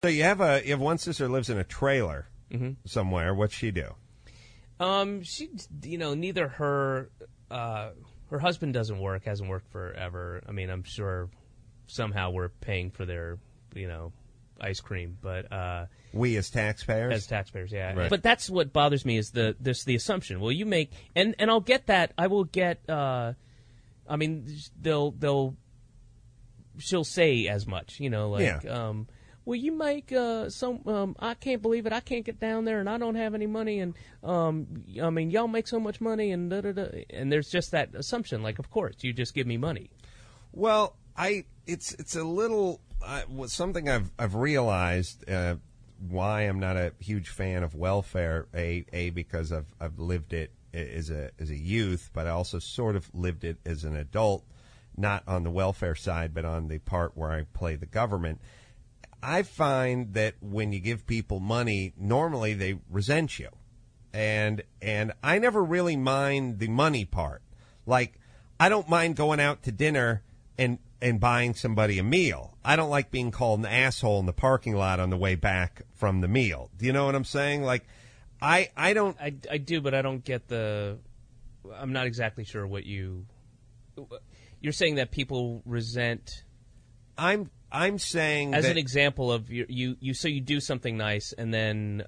So you have one sister who lives in a trailer somewhere. What's she do? She, neither her husband doesn't work, hasn't worked forever. I mean, I'm sure somehow we're paying for their, ice cream, but we as taxpayers, yeah. Right. But that's what bothers me is the assumption. Well, you make and I'll get that. I will get. She'll say as much, well, you make I can't believe it. I can't get down there, and I don't have any money, and y'all make so much money, and and there's just that assumption, like, of course, you just give me money. Well, it's a little something I've realized why I'm not a huge fan of welfare. Because I've lived it as a youth, but I also sort of lived it as an adult, not on the welfare side, but on the part where I play the government. I find that when you give people money, normally they resent you. And I never really mind the money part. Like, I don't mind going out to dinner and buying somebody a meal. I don't like being called an asshole in the parking lot on the way back from the meal. Do you know what I'm saying? Like, I don't... I do, but I don't get I'm not exactly sure what you're saying that people resent... I'm saying as that, an example of so you do something nice and then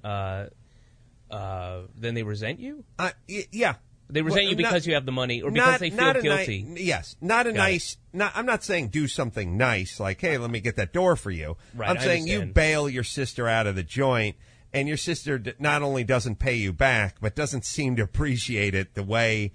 they resent you? Yeah. They resent you because you have the money or because they feel guilty. Yes. Not a nice... I'm not saying do something nice like, hey, let me get that door for you. Right, I'm saying you bail your sister out of the joint, and your sister not only doesn't pay you back, but doesn't seem to appreciate it the way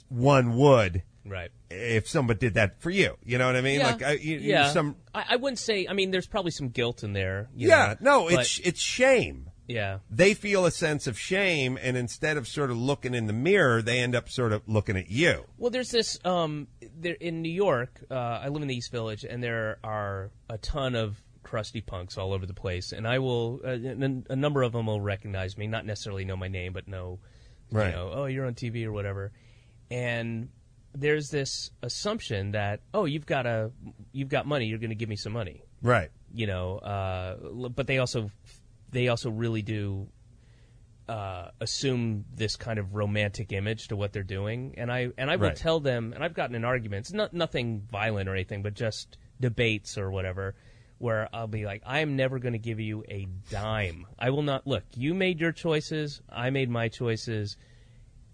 one would. Right. If somebody did that for you. You know what I mean? Yeah. Like, I wouldn't say... I mean, there's probably some guilt in there. It's shame. Yeah. They feel a sense of shame, and instead of sort of looking in the mirror, they end up sort of looking at you. Well, there's this... there in New York, I live in the East Village, and there are a ton of crusty punks all over the place. And I will... a number of them will recognize me, not necessarily know my name, but know, right. Oh, you're on TV or whatever. And... there's this assumption that, you've got money, you're going to give me some money, right? But they also really do assume this kind of romantic image to what they're doing, and I will tell them, and I've gotten in arguments, nothing violent or anything, but just debates or whatever, where I'll be like, I am never going to give you a dime. I will not. Look, you made your choices, I made my choices.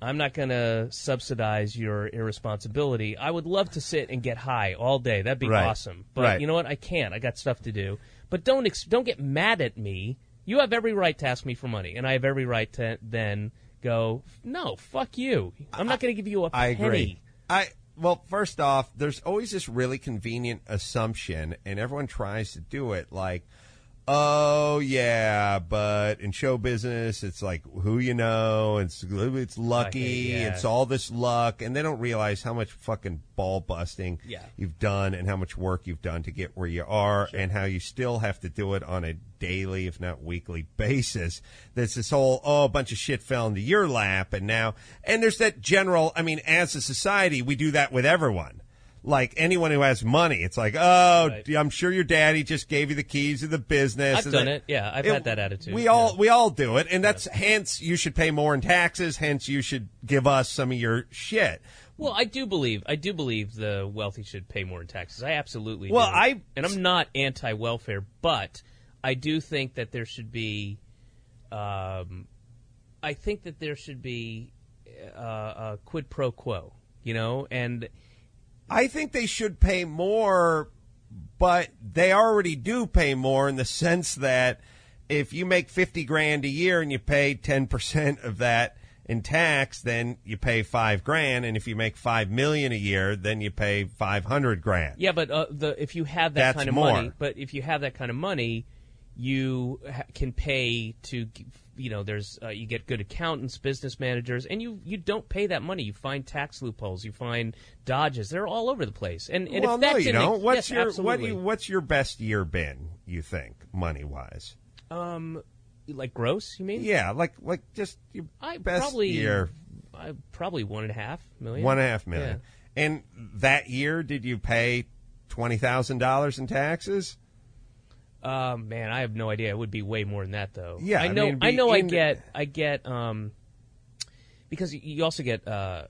I'm not going to subsidize your irresponsibility. I would love to sit and get high all day. That'd be awesome. But you know what? I can't. I got stuff to do. But don't get mad at me. You have every right to ask me for money, and I have every right to then go, no, fuck you. I'm not going to give you a penny. I agree. Well, first off, there's always this really convenient assumption, and everyone tries to do it like, oh, yeah, but in show business, it's like who you know, it's lucky, it's all this luck, and they don't realize how much fucking ball busting you've done and how much work you've done to get where you are and how you still have to do it on a daily, if not weekly basis. There's this whole, a bunch of shit fell into your lap, and there's that general, I mean, as a society, we do that with everyone. Like anyone who has money, it's like, I'm sure your daddy just gave you the keys to the business. I've done it. Yeah, I've had that attitude. We all do it, and that's hence you should pay more in taxes. Hence you should give us some of your shit. Well, I do believe the wealthy should pay more in taxes. I absolutely do. And I'm not anti-welfare, but I do think that there should be. I think that there should be a quid pro quo, and. I think they should pay more, but they already do pay more in the sense that if you make $50,000 a year and you pay 10% of that in tax, then you pay $5,000, and if you make $5 million a year, then you pay $500,000. Yeah, but if you have that kind of money, you can pay to. There's you get good accountants, business managers, and you don't pay that money. You find tax loopholes, you find dodges. They're all over the place. And if that no, you don't. absolutely. What's your best year been? You think money wise? Like gross? You mean? Yeah, like just your best year. Probably $1.5 million. $1.5 million. Yeah. And that year, did you pay $20,000 in taxes? Man, I have no idea. It would be way more than that, though. Yeah, I know. mean, I get because you also get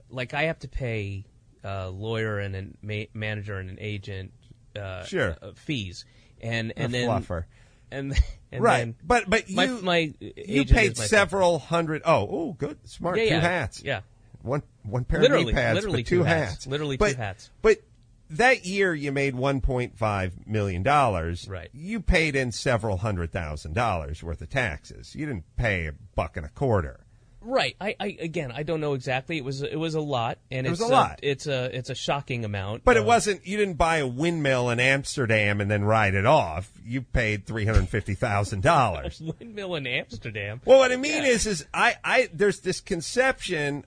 like I have to pay a lawyer and a manager and an agent Sure. Fees, and a then fluffer. and Right, then but you my you agent paid is my several hundred. Oh, good, smart. Yeah, Two yeah, hats. yeah. One pair Literally, of knee pads, literally but two hats. hats. Literally but, two hats. But that year you made $1.5 million. Right. You paid in several $100,000 worth of taxes. You didn't pay $1.25. Right. I again, I don't know exactly. It was a lot, and It it's was a lot. It's a shocking amount. But it wasn't. You didn't buy a windmill in Amsterdam and then write it off. You paid $350,000. Windmill in Amsterdam. Well, what I mean is I there's this conception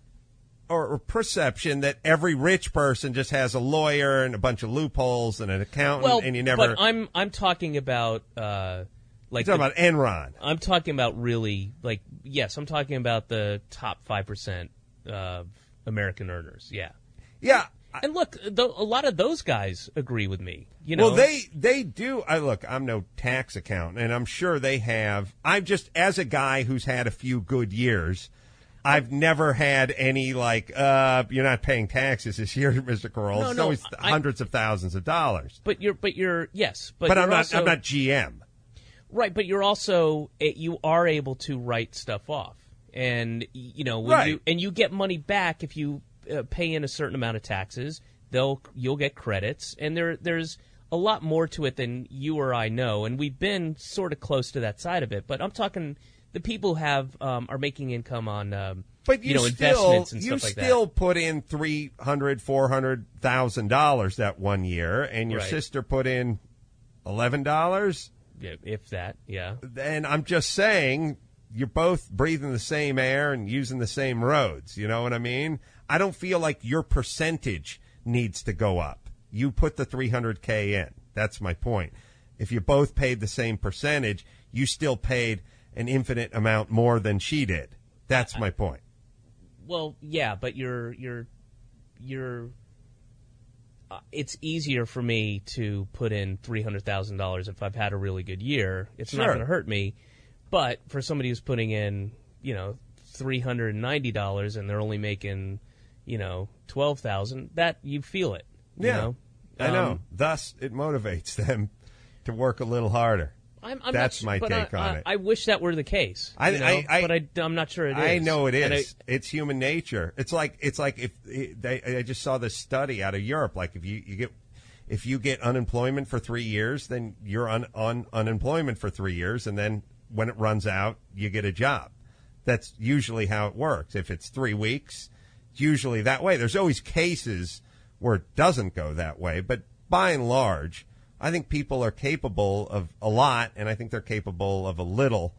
or perception that every rich person just has a lawyer and a bunch of loopholes and an accountant, Well, and you never. But I'm talking about like You're talking about Enron. I'm talking about really like yes, I'm talking about the top 5% of American earners. Yeah. Yeah. And look, a lot of those guys agree with me. You know, Well, they do. I'm no tax accountant, and I'm sure they have. I'm just as a guy who's had a few good years. I've never had any like you're not paying taxes this year, Mr. Carroll. No, it's no, always hundreds of thousands of dollars. But you're yes, but I'm you're not. also, I'm not GM. Right, but you're also you are able to write stuff off, and you know when Right. you get money back if you pay in a certain amount of taxes. You'll get credits, and there's a lot more to it than you or I know, and we've been sort of close to that side of it. But I'm talking the people who have are making income on But you investments and you stuff like that. still put in $400,000 that one year, and your Right. sister put in $11. Yeah, if that, yeah. And I'm just saying, you're both breathing the same air and using the same roads. You know what I mean? I don't feel like your percentage needs to go up. You put the $300K in. That's my point. If you both paid the same percentage, you still paid an infinite amount more than she did. That's my point. Well, yeah, but it's easier for me to put in $300,000 if I've had a really good year. It's not Sure. going to hurt me. But for somebody who's putting in, $390 and they're only making, $12,000, that you feel it. You know? I know. Thus, it motivates them to work a little harder. I'm That's not, my take on it. I wish that were the case. but I'm not sure it is. I know it And is. It's human nature. It's like I just saw this study out of Europe. Like if you get unemployment for 3 years, then you're on unemployment for 3 years, and then when it runs out, you get a job. That's usually how it works. If it's 3 weeks, it's usually that way. There's always cases where it doesn't go that way, but by and large, I think people are capable of a lot, and I think they're capable of a little